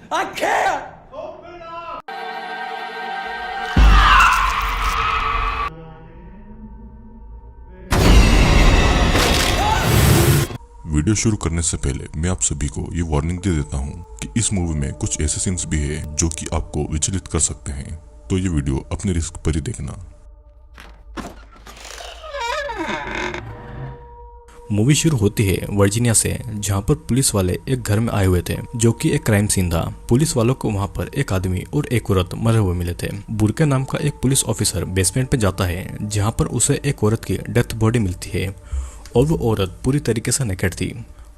I can't! Video शुरू करने से पहले मैं आप सभी को ये वार्निंग दे देता हूँ कि इस मूवी में कुछ ऐसे सीन्स भी है जो कि आपको विचलित कर सकते हैं, तो ये वीडियो अपने रिस्क पर ही देखना। मूवी शुरू होती है वर्जीनिया से, जहां पर पुलिस वाले एक घर में आए हुए थे जो कि एक क्राइम सीन था। पुलिस वालों को वहां पर एक आदमी और एक औरत मरे हुए मिले थे। बुर्के नाम का एक पुलिस ऑफिसर बेसमेंट पे जाता है, जहां पर उसे एक औरत की डेथ बॉडी मिलती है और वो औरत पूरी तरीके से नेकेड थी।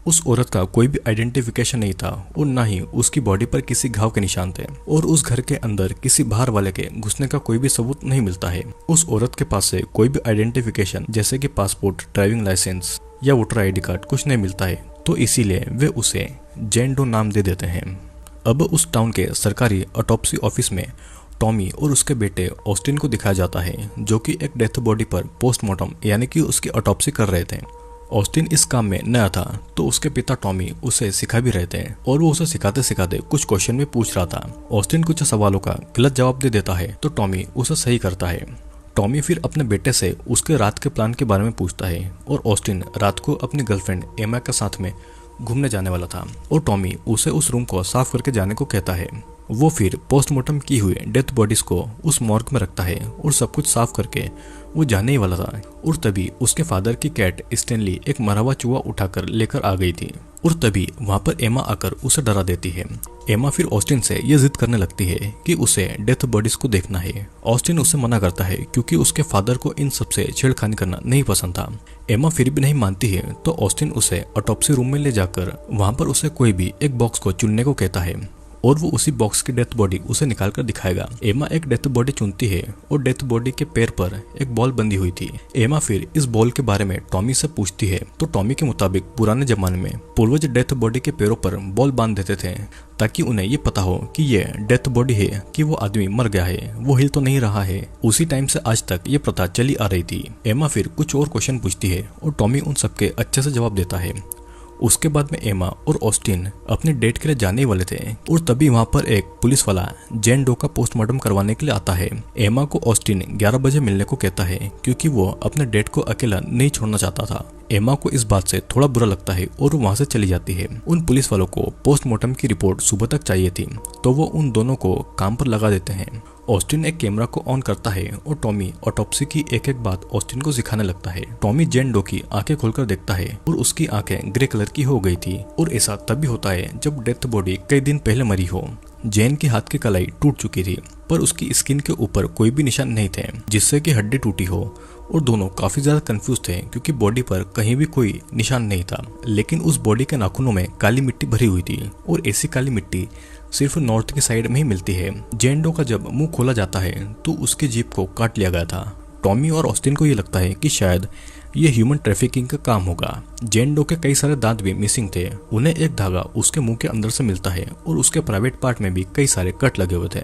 उस औरत का कोई भी आइडेंटिफिकेशन नहीं था और ना ही उसकी बॉडी पर किसी घाव के निशान थे, और उस घर के अंदर किसी बाहर वाले के घुसने का कोई भी सबूत नहीं मिलता है। उस औरत के पास से कोई भी आइडेंटिफिकेशन जैसे कि पासपोर्ट, ड्राइविंग लाइसेंस या वोटर आईडी कार्ड कुछ नहीं मिलता है, तो इसीलिए वे उसे जेन डो नाम दे देते हैं। अब उस टाउन के सरकारी ऑटोप्सी ऑफिस में टॉमी और उसके बेटे ऑस्टिन को दिखाया जाता है, जो कि एक डेथ बॉडी पर पोस्टमार्टम यानी कि उसकी ऑटोप्सी कर रहे थे। ऑस्टिन इस काम में नया था, तो उसके पिता टॉमी उसे सिखा भी रहे थे और वो उसे सिखाते सिखाते कुछ क्वेश्चन भी पूछ रहा था। ऑस्टिन कुछ सवालों का गलत जवाब दे देता है, तो टॉमी उसे सही करता है। टॉमी फिर अपने बेटे से उसके रात के प्लान के बारे में पूछता है, और ऑस्टिन रात को अपनी गर्लफ्रेंड एमा के साथ में घूमने जाने वाला था, और टॉमी उसे उस रूम को साफ करके जाने को कहता है। वो फिर पोस्टमार्टम की हुई डेथ बॉडीज को उस मॉर्ग में रखता है और सब कुछ साफ करके वो जाने ही वाला था, और तभी उसके फादर की कैट स्टैनली एक मरा हुआ चूहा उठाकर लेकर आ गई थी, और तभी वहां पर एमा आकर उसे डरा देती है। एमा फिर ऑस्टिन से ये जिद करने लगती है कि उसे डेथ बॉडीज को देखना है। ऑस्टिन उसे मना करता है क्योंकि उसके फादर को इन सबसे छेड़खानी करना नहीं पसंद था। एमा फिर भी नहीं मानती है, तो ऑस्टिन उसे ऑटोप्सी रूम में ले जाकर वहां पर उसे कोई भी एक बॉक्स को चुनने को कहता है, और वो उसी बॉक्स की डेथ बॉडी उसे निकाल कर दिखाएगा। एमा एक डेथ बॉडी चुनती है और डेथ बॉडी के पैर पर एक बॉल बंधी हुई थी। एमा फिर इस बॉल के बारे में टॉमी से पूछती है, तो टॉमी के मुताबिक पुराने जमाने में पूर्वज डेथ बॉडी के पैरों पर बॉल बांध देते थे ताकि उन्हें ये पता हो कि ये डेथ बॉडी है कि वो आदमी मर गया है, वो हिल तो नहीं रहा है। उसी टाइम से आज तक ये प्रथा चली आ रही थी। एमा फिर कुछ और क्वेश्चन पूछती है और टॉमी उन सबके अच्छे से जवाब देता है। उसके बाद में एमा और ऑस्टिन अपने डेट के लिए जाने वाले थे, और तभी वहां पर एक पुलिस वाला जेन डो का पोस्टमार्टम करवाने के लिए आता है। एमा को ऑस्टिन 11 बजे मिलने को कहता है क्योंकि वो अपने डेट को अकेला नहीं छोड़ना चाहता था। एमा को इस बात से थोड़ा बुरा लगता है और वो वहां से चली जाती है। उन पुलिस वालों को पोस्टमार्टम की रिपोर्ट सुबह तक चाहिए थी, तो वो उन दोनों को काम पर लगा देते हैं। ऑस्टिन एक कैमरा को ऑन करता है और टॉमी ऑटोप्सी की एक एक बात ऑस्टिन को सिखाने लगता है। टॉमी जेन डो की आंखें खोलकर देखता है और उसकी आंखें ग्रे कलर की हो गई थी, और ऐसा तभी होता है जब डेथ बॉडी कई दिन पहले मरी हो। जेन के हाथ की कलाई टूट चुकी थी, पर उसकी स्किन के ऊपर कोई भी निशान नहीं थे जिससे कि हड्डी टूटी हो, और दोनों काफी ज्यादा कंफ्यूज थे क्योंकि बॉडी पर कहीं भी कोई निशान नहीं था। लेकिन उस बॉडी के नाखूनों में काली मिट्टी भरी हुई थी, और ऐसी काली मिट्टी सिर्फ नॉर्थ की साइड में ही मिलती है। जेन डो का जब मुंह खोला जाता है तो उसकी जीभ को काट लिया गया था। टॉमी और ऑस्टिन को ये लगता है कि शायद ये ह्यूमन ट्रैफिकिंग का काम होगा। जेन डो के कई सारे दांत भी मिसिंग थे। उन्हें एक धागा उसके मुंह के अंदर से मिलता है और उसके प्राइवेट पार्ट में भी कई सारे कट लगे हुए थे,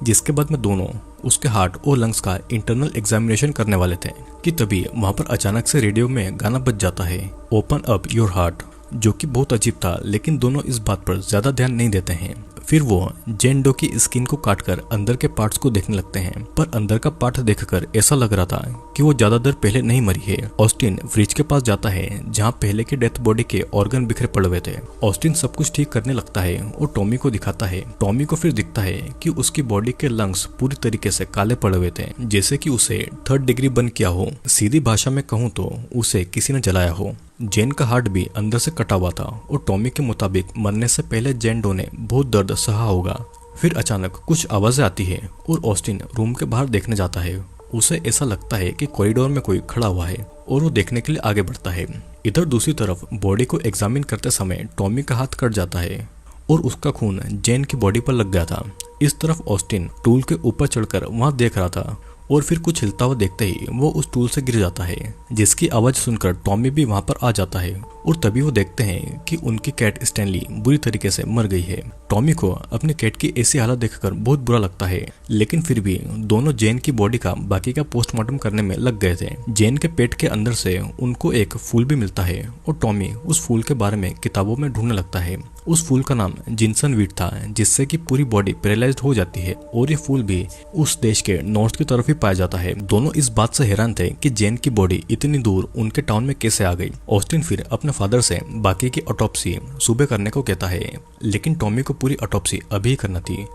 जिसके बाद में दोनों उसके हार्ट और लंग्स का इंटरनल एग्जामिनेशन करने वाले थे कि तभी वहां पर अचानक से रेडियो में गाना बज जाता है, ओपन अप योर हार्ट, जो कि बहुत अजीब था। लेकिन दोनों इस बात पर ज्यादा ध्यान नहीं देते हैं। फिर वो जेन डो की स्किन को काटकर अंदर के पार्ट्स को देखने लगते हैं, पर अंदर का पार्ट देखकर ऐसा लग रहा था कि वो ज्यादा देर पहले नहीं मरी है। ऑस्टिन फ्रिज के पास जाता है जहाँ पहले के डेथ बॉडी के ऑर्गन बिखरे पड़े हुए थे। ऑस्टिन सब कुछ ठीक करने लगता है और टॉमी को दिखाता है। टॉमी को फिर दिखता है कि उसकी बॉडी के लंग्स पूरी तरीके से काले पड़े हुए थे, जैसे कि उसे 3rd डिग्री बर्न किया हो। सीधी भाषा में कहूँ तो उसे किसी ने जलाया हो। जेन का हार्ट भी अंदर से कटा हुआ था, और टॉमी के मुताबिक मरने से पहले जेन डो ने बहुत दर्द सहा होगा। फिर अचानक कुछ आवाजें आती है और ऑस्टिन रूम के बाहर देखने जाता है। उसे ऐसा लगता है कि कॉरिडोर में कोई खड़ा हुआ है, और वो देखने के लिए आगे बढ़ता है। इधर दूसरी तरफ बॉडी को एग्जामिन करते समय टॉमी का हाथ कट जाता है और उसका खून जेन की बॉडी पर लग गया था। इस तरफ ऑस्टिन टूल के ऊपर चढ़कर वहां देख रहा था, और फिर कुछ हिलता हुआ देखते ही वो उस टूल से गिर जाता है, जिसकी आवाज सुनकर टॉमी भी वहां पर आ जाता है, और तभी वो देखते हैं कि उनकी कैट स्टैनली बुरी तरीके से मर गई है। टॉमी को अपनी कैट की ऐसी हालत देखकर बहुत बुरा लगता है, लेकिन फिर भी दोनों जेन की बॉडी का बाकी का पोस्टमार्टम करने में लग गए थे। जेन के पेट के अंदर से उनको एक फूल भी मिलता है, और टॉमी उस फूल के बारे में किताबों में ढूंढने लगता है। उस फूल का नाम जिनसन वीट था, जिससे कि पूरी बॉडी पैरालाइज्ड हो जाती है और ये फूल भी उस देश के नॉर्थ की तरफ ही पाया जाता है। दोनों इस बात से हैरान थे कि जेन की बॉडी इतनी दूर उनके टाउन में कैसे आ गई। ऑस्टिन फिर अपने फादर से बाकी की ऑटोप्सी सुबह करने को कहता है, लेकिन टॉमी को पूरी ऑटोप्सी अभी करना थी।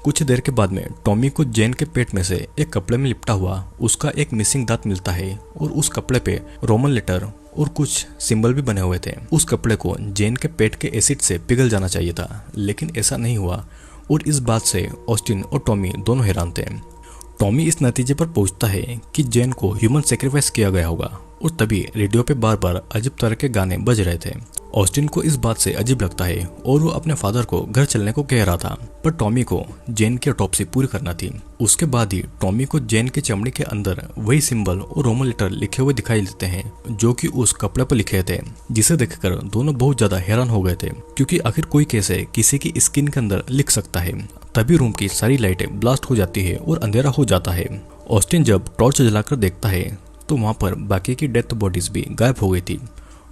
कुछ देर के बाद में टॉमी को जेन के पेट में से एक कपड़े में लिपटा हुआ उसका एक मिसिंग दांत मिलता है और उस कपड़े पे रोमन लेटर और कुछ सिंबल भी बने हुए थे। उस कपड़े को जेन के पेट के एसिड से पिघल जाना चाहिए था, लेकिन ऐसा नहीं हुआ और इस बात से ऑस्टिन और टॉमी दोनों हैरान थे। टॉमी इस नतीजे पर पहुंचता है कि जेन को ह्यूमन सेक्रीफाइस किया गया होगा और तभी रेडियो पे बार बार अजीब तरह के गाने बज रहे थे। ऑस्टिन को इस बात से अजीब लगता है और वो अपने फादर को घर चलने को कह रहा था, पर टॉमी को जेन की ऑटोप्सी पूरी करना थी। उसके बाद ही टॉमी को जेन की चमड़ी के अंदर वही सिंबल और रोमन लेटर लिखे हुए दिखाई देते हैं जो कि उस कपड़े पर लिखे थे, जिसे देखकर दोनों बहुत ज्यादा हैरान हो गए थे, क्योंकि आखिर कोई कैसे किसी की स्किन के अंदर लिख सकता है। तभी रूम की सारी लाइटें ब्लास्ट हो जाती है और अंधेरा हो जाता है। ऑस्टिन जब टॉर्च जलाकर देखता है तो वहां पर बाकी की डेथ बॉडीज भी गायब हो गई थी।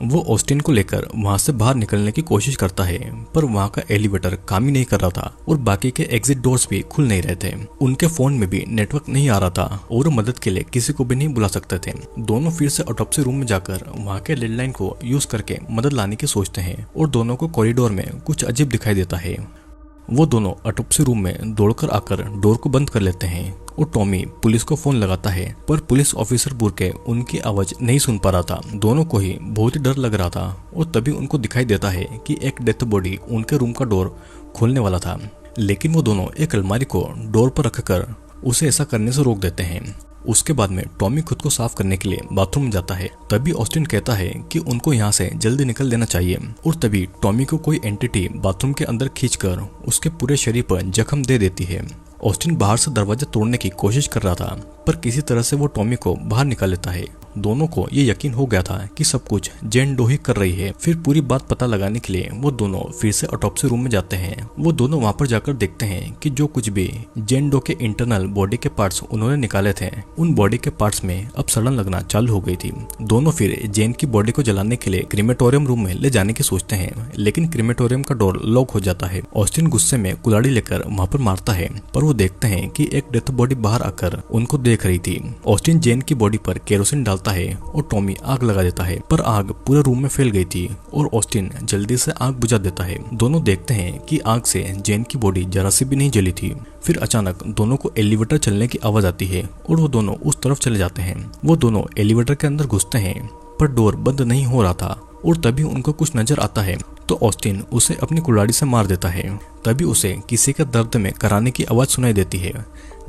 वो ऑस्टिन को लेकर वहां से बाहर निकलने की कोशिश करता है, पर वहां का एलिवेटर काम ही नहीं कर रहा था और बाकी के एग्जिट डोर्स भी खुल नहीं रहे थे। उनके फोन में भी नेटवर्क नहीं आ रहा था और वो मदद के लिए किसी को भी नहीं बुला सकते थे। दोनों फिर से ऑटोप्सी रूम में जाकर वहां के लैंडलाइन को यूज करके मदद लाने की सोचते हैं और दोनों को कॉरिडोर में कुछ अजीब दिखाई देता है। वो दोनों ऑटोप्सी रूम में दौड़कर आकर डोर को बंद कर लेते हैं और टॉमी पुलिस को फोन लगाता है, पर पुलिस ऑफिसर बुरके उनकी आवाज नहीं सुन पा रहा था। दोनों को ही बहुत ही डर लग रहा था और तभी उनको दिखाई देता है कि एक डेथ बॉडी उनके रूम का डोर खोलने वाला था, लेकिन वो दोनों एक अलमारी को डोर पर रखकर उसे ऐसा करने से रोक देते हैं। उसके बाद में टॉमी खुद को साफ करने के लिए बाथरूम में जाता है। तभी ऑस्टिन कहता है कि उनको यहाँ से जल्दी निकल देना चाहिए और तभी टॉमी को कोई एंटिटी बाथरूम के अंदर खींचकर उसके पूरे शरीर पर जख्म दे देती है। ऑस्टिन बाहर से दरवाजा तोड़ने की कोशिश कर रहा था, पर किसी तरह से वो टॉमी को बाहर निकाल लेता है। दोनों को ये यकीन हो गया था कि सब कुछ जेन डो ही कर रही है। फिर पूरी बात पता लगाने के लिए वो दोनों फिर से ऑटोप्सी रूम में जाते हैं। वो दोनों वहां पर जाकर देखते हैं कि जो कुछ भी जेन डो के इंटरनल बॉडी के पार्ट्स उन्होंने निकाले थे, उन बॉडी के पार्ट्स में अब सड़न लगना चालू हो गई थी। दोनों फिर जेन की बॉडी को जलाने के लिए क्रीमेटोरियम रूम में ले जाने की सोचते हैं, लेकिन क्रीमेटोरियम का डोर लॉक हो जाता है। ऑस्टिन गुस्से में कुल्हाड़ी लेकर वहां पर मारता है, पर वो देखते हैं कि एक डेथ बॉडी बाहर आकर उनको देख रही थी। ऑस्टिन जेन की बॉडी पर केरोसिन डालता है और टॉमी आग लगा देता है, पर आग पूरे रूम में फैल गई थी और ऑस्टिन जल्दी से आग बुझा देता है। दोनों देखते हैं कि आग से जेन की बॉडी जरा सी भी नहीं जली थी। फिर अचानक दोनों को एलिवेटर चलने की आवाज आती है और वो दोनों उस तरफ चले जाते हैं। वो दोनों एलिवेटर के अंदर घुसते हैं, पर डोर बंद नहीं हो रहा था और तभी उनको कुछ नजर आता है तो ऑस्टिन उसे अपनी कुल्हाड़ी से मार देता है। तभी उसे किसी के दर्द में कराने की आवाज सुनाई देती है।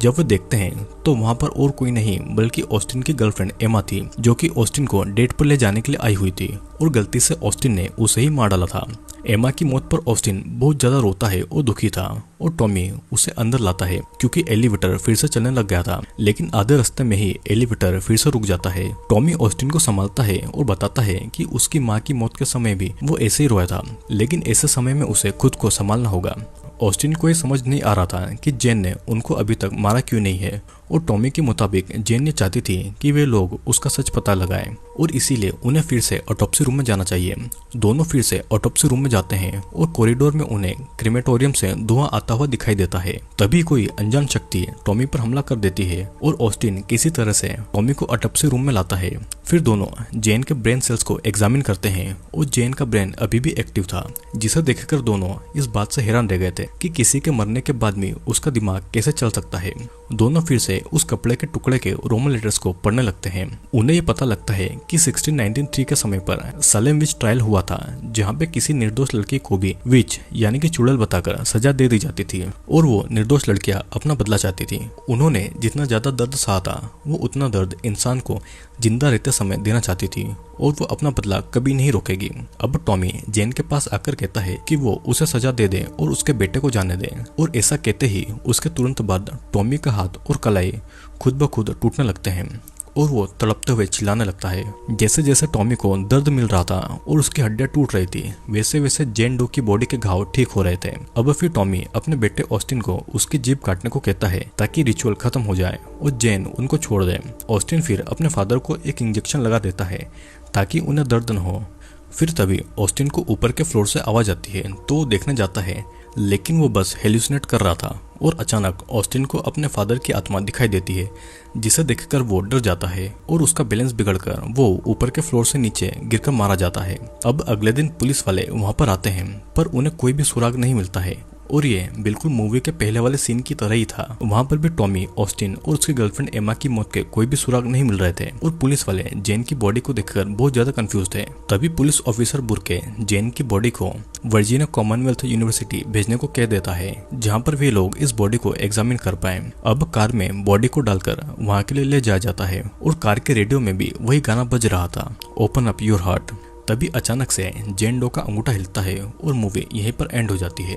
जब वो देखते हैं तो वहां पर और कोई नहीं बल्कि ऑस्टिन की गर्लफ्रेंड एमा थी, जो कि ऑस्टिन को डेट पर ले जाने के लिए आई हुई थी और गलती से ऑस्टिन ने उसे ही मार डाला था। एमा की मौत पर ऑस्टिन बहुत ज्यादा रोता है और दुखी था और टॉमी उसे अंदर लाता है क्योंकि एलिवेटर फिर से चलने लग गया था, लेकिन आधे रास्ते में ही एलिवेटर फिर से रुक जाता है। टॉमी ऑस्टिन को संभालता है और बताता है कि उसकी माँ की मौत के समय भी वो ऐसे ही रोया था, लेकिन ऐसे समय में उसे खुद को संभालना होगा। ऑस्टिन को ये समझ नहीं आ रहा था कि जेन ने उनको अभी तक मारा क्यों नहीं है और टॉमी के मुताबिक जेन ये चाहती थी कि वे लोग उसका सच पता लगाएं और इसीलिए उन्हें फिर से ऑटोप्सी रूम में जाना चाहिए। दोनों फिर से ऑटोप्सी रूम में जाते हैं और कॉरिडोर में उन्हें क्रीमेटोरियम से धुआं आता हुआ दिखाई देता है। तभी कोई अनजान शक्ति टॉमी पर हमला कर देती है और ऑस्टिन किसी तरह से टॉमी को ऑटोप्सी रूम में लाता है। फिर दोनों जेन के ब्रेन सेल्स को एग्जामिन करते हैं और जेन का ब्रेन अभी भी एक्टिव था, जिसे देखकर दोनों इस बात से हैरान रह गए थे कि किसी के मरने के बाद भी उसका दिमाग कैसे चल सकता है। दोनों फिर से उस कपड़े के टुकड़े के रोमन लेटर्स को पढ़ने लगते हैं। उन्हें ये पता लगता है कि 1693 के समय पर सलेम विच ट्रायल हुआ था, जहाँ पे किसी निर्दोष लड़की को भी विच यानी कि चुड़ैल बताकर सजा दे दी जाती थी और वो निर्दोष लड़कियां अपना बदला चाहती थी। उन्होंने जितना ज्यादा दर्द सहा था वो उतना दर्द इंसान को जिंदा रहते समय देना चाहती थी और वो अपना बदला कभी नहीं रोकेगी। अब टॉमी जेन के पास आकर कहता है कि वो उसे सजा दे दे और उसके बेटे को जाने दे, और ऐसा कहते ही उसके तुरंत बाद टॉमी का हाथ और कलाई खुद ब खुद टूटने लगते हैं और वो तड़पते हुए चिल्लाने लगता है। जैसे जैसे टॉमी को दर्द मिल रहा था और उसकी हड्डियां टूट रही थी, वैसे वैसे जेन डो की बॉडी के घाव ठीक हो रहे थे। अब फिर टॉमी अपने बेटे ऑस्टिन को उसकी जीभ काटने को कहता है ताकि रिचुअल खत्म हो जाए और जेन उनको छोड़ दे। ऑस्टिन फिर अपने फादर को एक इंजेक्शन लगा देता है ताकि उन्हें दर्द न हो। फिर तभी ऑस्टिन को ऊपर के फ्लोर से आवाज आती है तो वो देखने जाता है, लेकिन वो बस हेल्यूसिनेट कर रहा था और अचानक ऑस्टिन को अपने फादर की आत्मा दिखाई देती है, जिसे देखकर वो डर जाता है और उसका बैलेंस बिगड़कर वो ऊपर के फ्लोर से नीचे गिरकर मारा जाता है। अब अगले दिन पुलिस वाले वहां पर आते हैं पर उन्हें कोई भी सुराग नहीं मिलता है और ये बिल्कुल मूवी के पहले वाले सीन की तरह ही था। वहाँ पर भी टॉमी, ऑस्टिन और उसकी गर्लफ्रेंड एमा की मौत के कोई भी सुराग नहीं मिल रहे थे और पुलिस वाले जेन की बॉडी को देखकर बहुत ज्यादा कंफ्यूज थे। तभी पुलिस ऑफिसर बुर्के जेन की बॉडी को वर्जीनिया कॉमनवेल्थ यूनिवर्सिटी भेजने को कह देता है, जहाँ पर वे लोग इस बॉडी को एग्जामिन कर पाए। अब कार में बॉडी को डालकर वहाँ के लिए ले जाया जाता है और कार के रेडियो में भी वही गाना बज रहा था, ओपन अप योर हार्ट। तभी अचानक से जेन डो का अंगूठा हिलता है और मूवी यहीं पर एंड हो जाती है।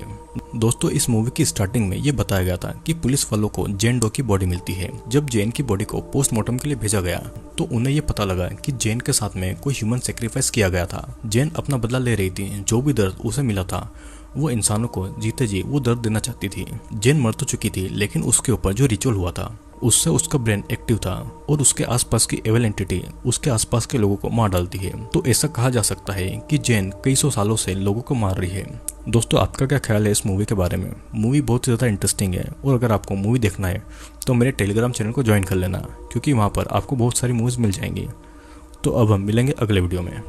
दोस्तों, इस मूवी की स्टार्टिंग में ये बताया गया था कि पुलिस वालों को जेन डो की बॉडी मिलती है। जब जेन की बॉडी को पोस्टमार्टम के लिए भेजा गया तो उन्हें ये पता लगा कि जेन के साथ में कोई ह्यूमन सेक्रीफाइस किया गया था। जेन अपना बदला ले रही थी, जो भी दर्द उसे मिला था वो इंसानों को जीते जी वो दर्द देना चाहती थी। जेन मर तो चुकी थी, लेकिन उसके ऊपर जो रिचुअल हुआ था उससे उसका ब्रेन एक्टिव था और उसके आसपास की एविल एंटिटी उसके आसपास के लोगों को मार डालती है। तो ऐसा कहा जा सकता है कि जेन कई सौ सालों से लोगों को मार रही है। दोस्तों, आपका क्या ख्याल है इस मूवी के बारे में? मूवी बहुत ज़्यादा इंटरेस्टिंग है और अगर आपको मूवी देखना है तो मेरे टेलीग्राम चैनल को ज्वाइन कर लेना, क्योंकि वहाँ पर आपको बहुत सारी मूवीज़ मिल जाएंगी। तो अब हम मिलेंगे अगले वीडियो में।